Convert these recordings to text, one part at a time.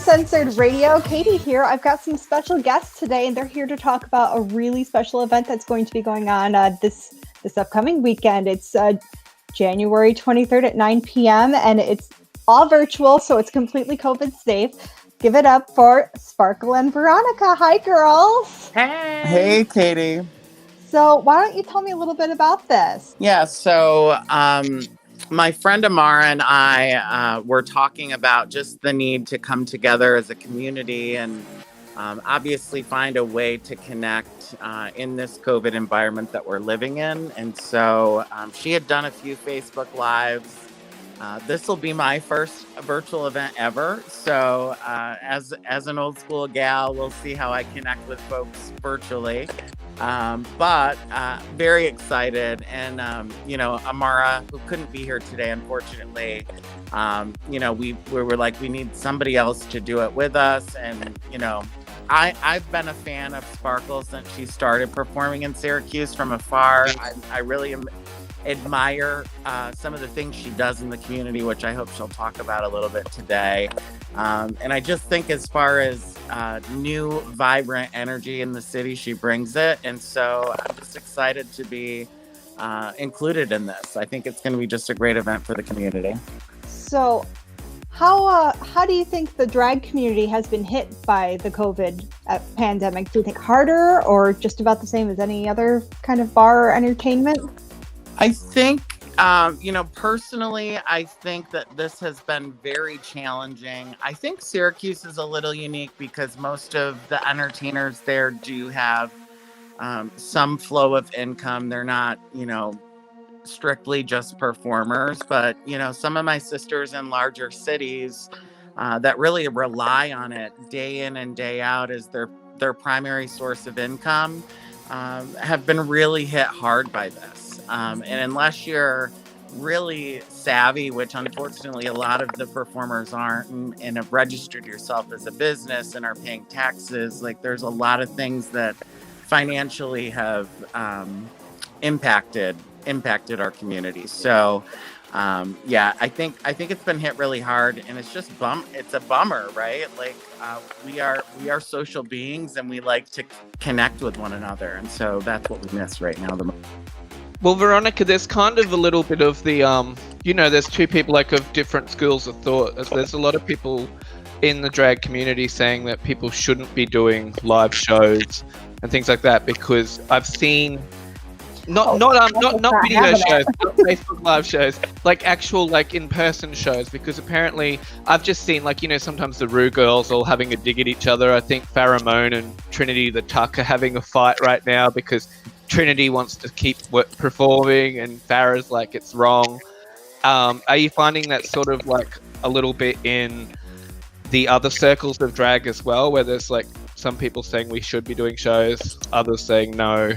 Uncensored Radio. Katie here. I've got some special guests today, and they're here to talk about a really special event that's going to be going on this upcoming weekend. It's January 23rd at 9 p.m., and it's all virtual, so it's completely COVID safe. Give it up for Sparkle and Veronica. Hi, girls. Hey. Hey, Katie. So why don't you tell me a little bit about this? Yeah, so my friend Amara and I were talking about just the need to come together as a community and obviously find a way to connect in this COVID environment that we're living in. And so she had done a few Facebook Lives. This will be my first virtual event ever. So as an old school gal, we'll see how I connect with folks virtually. But very excited. And, Amara, who couldn't be here today, unfortunately, we were like, we need somebody else to do it with us. And, I've been a fan of Sparkle since she started performing in Syracuse from afar. I really admire some of the things she does in the community, which I hope she'll talk about a little bit today. And I just think as far as new, vibrant energy in the city, she brings it. And so I'm just excited to be included in this. I think it's going to be just a great event for the community. So how do you think the drag community has been hit by the COVID pandemic? Do you think harder or just about the same as any other kind of bar or entertainment? I think, personally, I think that this has been very challenging. I think Syracuse is a little unique because most of the entertainers there do have some flow of income. They're not, strictly just performers, but, some of my sisters in larger cities that really rely on it day in and day out as their primary source of income have been really hit hard by this. And unless you're really savvy, which unfortunately a lot of the performers aren't, and have registered yourself as a business and are paying taxes, like there's a lot of things that financially have impacted our community. So I think it's been hit really hard, and it's just it's a bummer, right? Like we are social beings, and we like to connect with one another, and so that's what we miss right now the most. Well, Veronica, there's kind of a little bit of the, there's two people like of different schools of thought. There's a lot of people in the drag community saying that people shouldn't be doing live shows and things like that, because I've seen not video shows, not Facebook live shows, like actual like in-person shows, because apparently I've just seen sometimes the Rue girls all having a dig at each other. I think Pharamone and Trinity the Tuck are having a fight right now because Trinity wants to keep performing and Farrah's like it's wrong. Are you finding that sort of like a little bit in the other circles of drag as well, where there's like some people saying we should be doing shows, others saying no?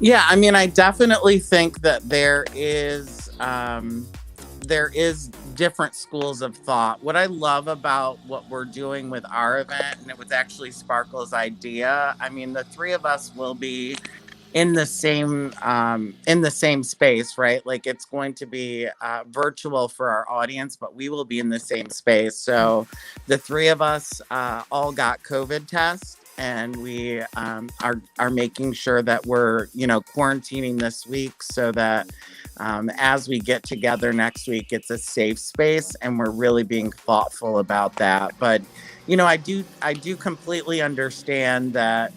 Yeah, I mean, I definitely think that there is different schools of thought. What I love about what we're doing with our event, and it was actually Sparkle's idea. I mean, the three of us will be in the same space, right? Like it's going to be virtual for our audience, but we will be in the same space. So the three of us all got COVID tests, and we are making sure that we're, quarantining this week so that as we get together next week, it's a safe space, and we're really being thoughtful about that. But, I do completely understand that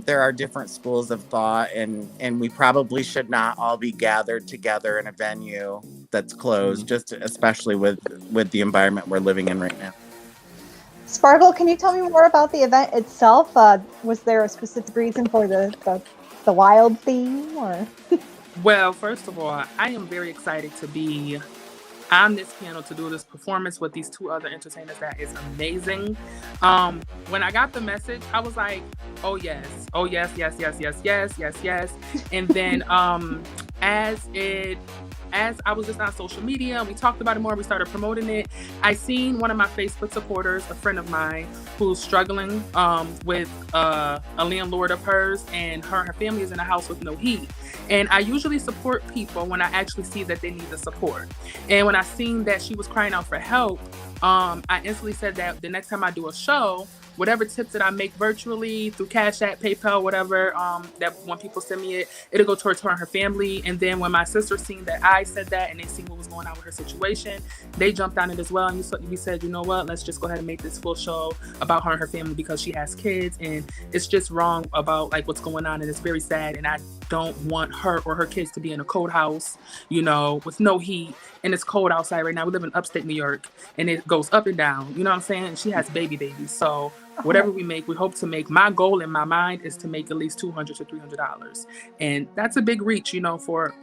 there are different schools of thought, and we probably should not all be gathered together in a venue that's closed, just especially with the environment we're living in right now. Sparkle, can you tell me more about the event itself? Was there a specific reason for the wild theme, or? Well, first of all, I am very excited to be on this panel to do this performance with these two other entertainers. That is amazing. When I got the message, I was like, oh yes, yes. And then as as I was just on social media and we talked about it more, we started promoting it. I seen one of my Facebook supporters, a friend of mine, who's struggling with a landlord of hers, and her family is in a house with no heat. And I usually support people when I actually see that they need the support. And when I seen that she was crying out for help, I instantly said that the next time I do a show, whatever tips that I make virtually through Cash App, PayPal, whatever, that when people send me it, it'll go towards her and her family. And then when my sister seen that I said that and they seen what was going on with her situation, they jumped on it as well. And we said, you know what, let's just go ahead and make this full show about her and her family, because she has kids and it's just wrong about like what's going on. And it's very sad. And I don't want her or her kids to be in a cold house, you know, with no heat. And it's cold outside right now. We live in upstate New York and it goes up and down. You know what I'm saying? And she has babies. So whatever we make, we hope to make. My goal in my mind is to make at least $200 to $300. And that's a big reach, you know, for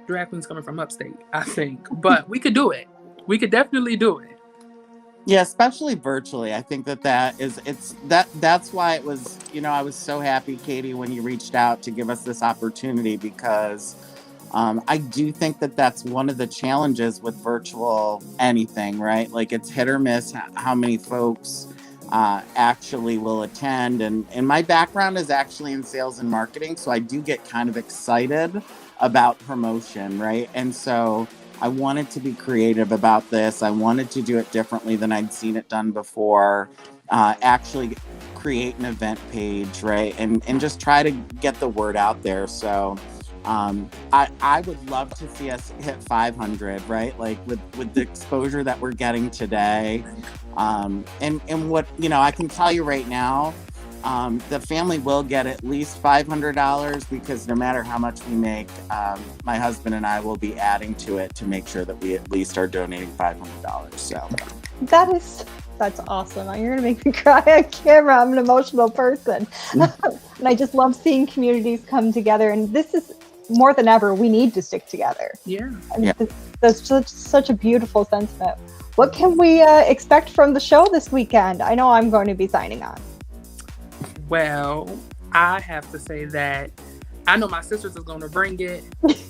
drag queens coming from upstate, I think. But we could do it. We could definitely do it. Yeah, especially virtually. I think that's why it was, you know, I was so happy, Katie, when you reached out to give us this opportunity, because I do think that that's one of the challenges with virtual anything, right? Like it's hit or miss how many folks actually will attend. And my background is actually in sales and marketing, so I do get kind of excited about promotion, right? And so I wanted to be creative about this. I wanted to do it differently than I'd seen it done before. Actually create an event page, right? And just try to get the word out there. So I would love to see us hit 500, right? Like with the exposure that we're getting today. And what, you know, I can tell you right now, the family will get at least $500, because no matter how much we make, my husband and I will be adding to it to make sure that we at least are donating $500. So that's awesome. You're gonna make me cry on camera. I'm an emotional person. And I just love seeing communities come together, and this is more than ever, we need to stick together. Yeah. That's such a beautiful sentiment. What can we expect from the show this weekend? I know I'm going to be signing on. Well, I have to say that I know my sisters is going to bring it,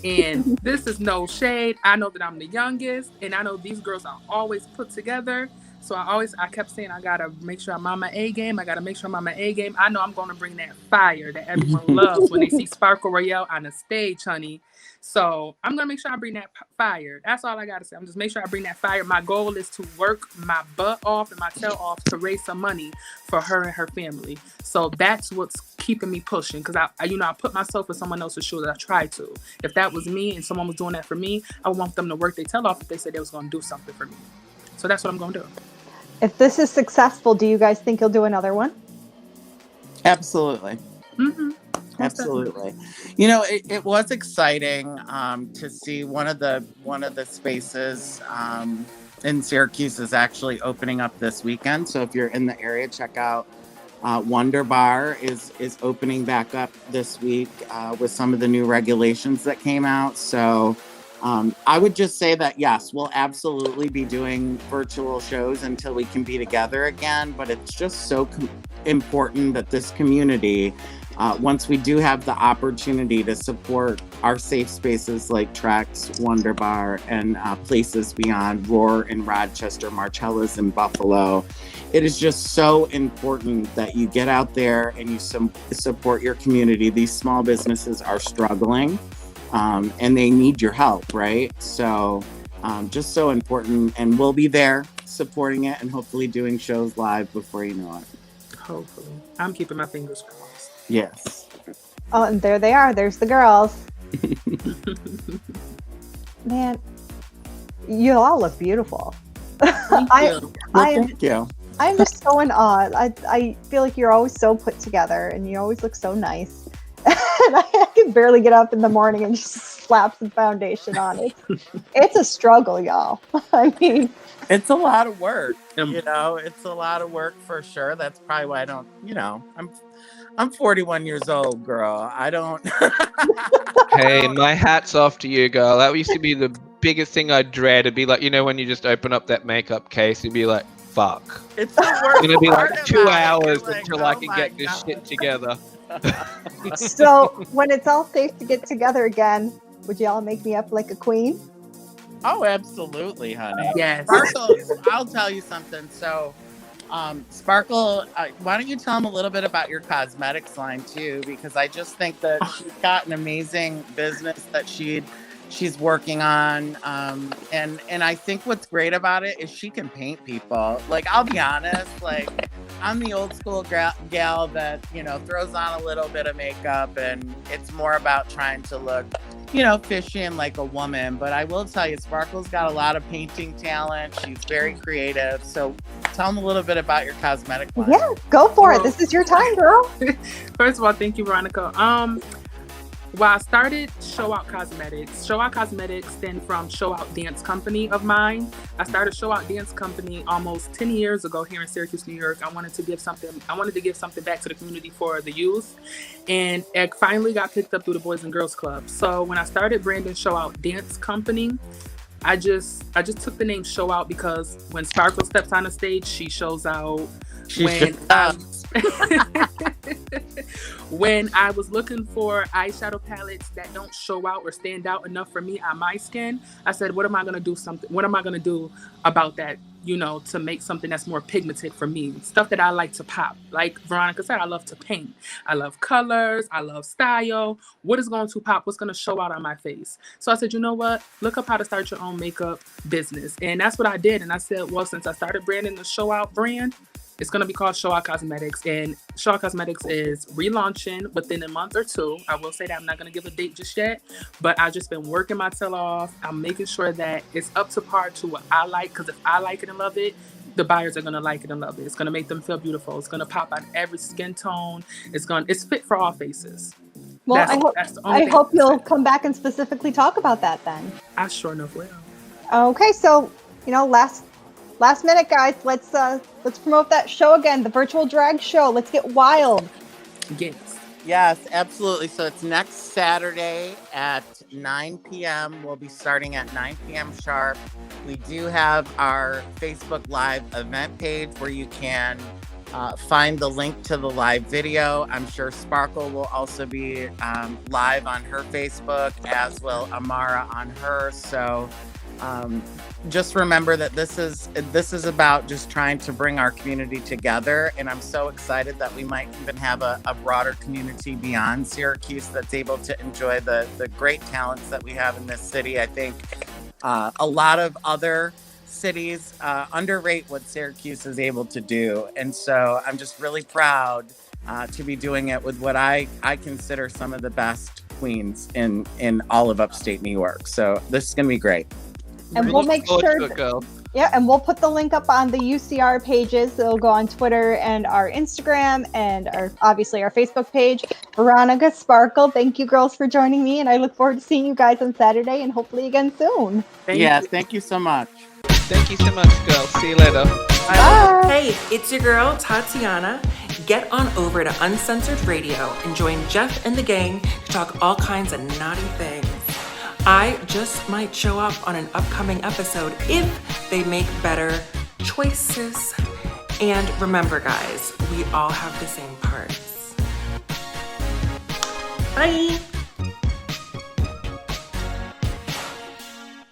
and this is no shade. I know that I'm the youngest, and I know these girls are always put together. So I kept saying, I got to make sure I'm on my A game. I got to make sure I'm on my A game. I know I'm going to bring that fire that everyone loves when they see Sparkle Royale on the stage, honey. So I'm going to make sure I bring that fire. That's all I got to say. I'm just make sure I bring that fire. My goal is to work my butt off and my tail off to raise some money for her and her family. So that's what's keeping me pushing, because I put myself in someone else's shoes. I try to. If that was me and someone was doing that for me, I would want them to work their tail off if they said they was going to do something for me. So that's what I'm going to do. If this is successful, do you guys think you'll do another one? Absolutely. Mm-hmm. Absolutely. You know, it was exciting to see one of the spaces in Syracuse is actually opening up this weekend. So if you're in the area, check out Wonder Bar is opening back up this week with some of the new regulations that came out. So I would just say that, yes, we'll absolutely be doing virtual shows until we can be together again. But it's just so important that this community, once we do have the opportunity to support our safe spaces like Trex, Wonder Bar, and places beyond, Roar in Rochester, Marcella's in Buffalo, it is just so important that you get out there and you support your community. These small businesses are struggling. And they need your help, right? So just so important. And we'll be there supporting it and hopefully doing shows live before you know it. Hopefully. I'm keeping my fingers crossed. Yes. Oh, and there they are. There's the girls. Man, you all look beautiful. Thank you. Thank you. I'm just so in awe. I feel like you're always so put together and you always look so nice. And I can barely get up in the morning and just slap some foundation on it. It's a struggle, y'all. I mean, it's a lot of work. You know, it's a lot of work for sure. That's probably why I don't, you know, I'm 41 years old, girl. I don't. Hey, my hat's off to you, girl. That used to be the biggest thing I dread. It'd be like, you know, when you just open up that makeup case, you'd be like, fuck. It's the worst. It's gonna be like part 2 about it. hours You're like, until I oh can my get this God. shit together. so when it's all safe to get together again, would y'all make me up like a queen? Oh, absolutely, honey. Yes. Sparkle, I'll tell you something. So, Sparkle, why don't you tell them a little bit about your cosmetics line too? Because I just think that she's got an amazing business that she's working on. And I think what's great about it is she can paint people. Like, I'll be honest, like I'm the old school gal that, throws on a little bit of makeup, and it's more about trying to look, fishy and like a woman. But I will tell you, Sparkle's got a lot of painting talent. She's very creative. So tell them a little bit about your cosmetic line. Yeah, go for it. This is your time, girl. First of all, thank you, Veronica. Well, I started Show Out Cosmetics. Show Out Cosmetics stemmed from Show Out Dance Company of mine. I started Show Out Dance Company almost 10 years ago here in Syracuse, New York. I wanted to give something back to the community for the youth. And it finally got picked up through the Boys and Girls Club. So when I started branding Show Out Dance Company, I just took the name Show Out because when Sparkle steps on the stage, she shows out. When I was looking for eyeshadow palettes that don't show out or stand out enough for me on my skin, I said, what am I going to do about that, to make something that's more pigmented for me, stuff that I like to pop. Like Veronica said, I love to paint. I love colors. I love style. What is going to pop? What's going to show out on my face? So I said, you know what? Look up how to start your own makeup business. And that's what I did. And I said, well, since I started branding the Show Out brand, it's going to be called Show Out Cosmetics, and Show Out Cosmetics is relaunching within a month or two. I will say that I'm not going to give a date just yet, but I've just been working my tail off. I'm making sure that it's up to par to what I like, because if I like it and love it, the buyers are going to like it and love it. It's going to make them feel beautiful. It's going to pop on every skin tone. It's fit for all faces. Well, I hope you'll come back and specifically talk about that then. I sure enough will. Okay, so, last minute, guys, let's promote that show again, the virtual drag show. Let's get wild. Yes, absolutely. So it's next Saturday at 9 p.m. We'll be starting at 9 p.m. sharp. We do have our Facebook Live event page where you can find the link to the live video. I'm sure Sparkle will also be live on her Facebook, as will Amara on hers. So just remember that this is about just trying to bring our community together, and I'm so excited that we might even have a broader community beyond Syracuse that's able to enjoy the great talents that we have in this city. I think a lot of other cities underrate what Syracuse is able to do, and so I'm just really proud to be doing it with what I consider some of the best queens in all of upstate New York. So this is gonna be great. And we'll make sure, and we'll put the link up on the UCR pages. It'll go on Twitter and our Instagram and obviously our Facebook page. Veronica, Sparkle, thank you girls for joining me, and I look forward to seeing you guys on Saturday and hopefully again soon. Thank you so much. Thank you so much, girls. See you later. Bye. Hey, it's your girl, Tatiana. Get on over to Uncensored Radio and join Jeff and the gang to talk all kinds of naughty things. I just might show up on an upcoming episode if they make better choices. And remember, guys, we all have the same parts. Bye.